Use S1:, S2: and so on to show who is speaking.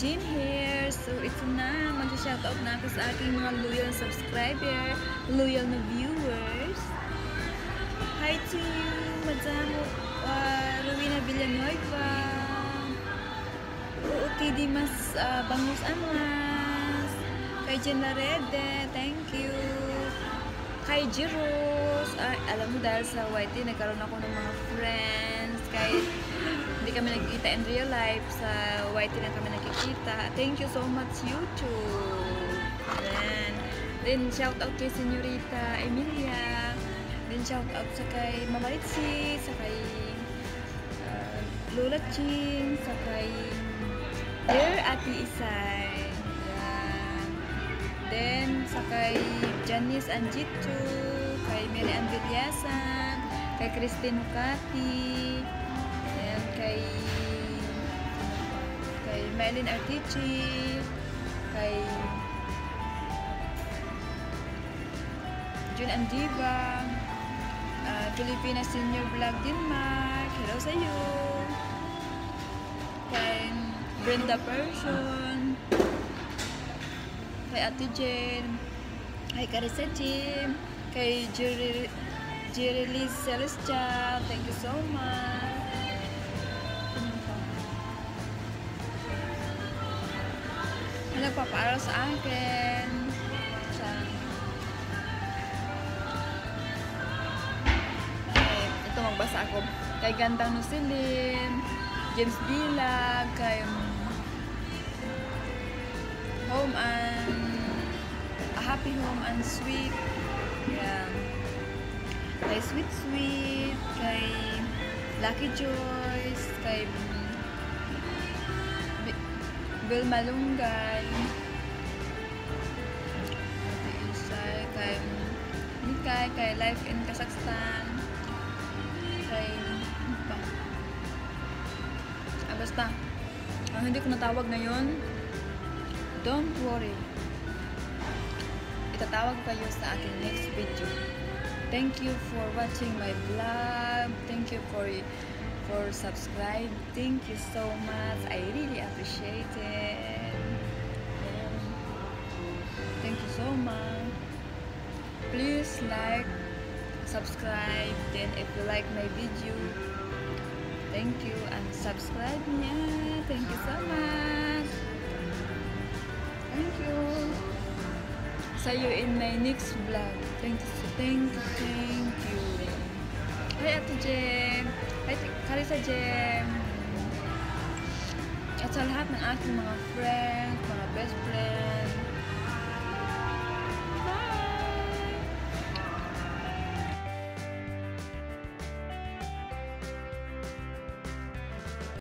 S1: Jean here. So, ito na. Mag-shoutout na ako sa aking mga loyal subscriber, loyal na viewers. Hi to you, Madam Rowena Villanueva. OOTD Mas Bangus Amas. Kay Jen Larede, thank you. Kay Jiros, alam mo dahil sa YT, nagkaroon ako ng mga friends. Kahit hindi kami nagkikita in real life, sa YT na kami nakikita. Thank you so much, YouTube. Then shout out kay Senyorita Emilia. Then shout out sa kay Mama Ritzy, sa kay Lola Ching, sa kay Dear Ate Isay. Then, sa kay Janice Anjitu, kay Mary Ann Vilyasan, kay Christine Hukati, and kay Mylene Artici, kay June Andiva, Filipina Senior Vlog Denmark, hello sa iyo, kay Brenda Person, kay Ate Jen, kay Carissa Jim, kay Jerry Liz Celestial, thank you so much. Nagpapaaral sa akin. Ito magbasa ako. Kay Gandang Nusilin, James Bilag, kay Home and Happy Home and Sweet, yeah. Kay Sweet Sweet, kay Lucky Joyce, kay Bill Malunggay, kay Mikay, kay Life in Kazakhstan, kay basta ang hindi ko natawag ngayon, don't worry, itatawag ko kayo sa aking next video. Thank you for watching my vlog. Thank you for subscribe. Thank you so much. I really appreciate it. Thank you so much. Please like, subscribe. Then if you like my video, thank you and subscribe niya. Thank you so much. Thank you. See you in my next vlog. Thank you. Hi Ate Jem. Hi Carissa Jem. At sa lahat ng aking mga friends, mga best friends.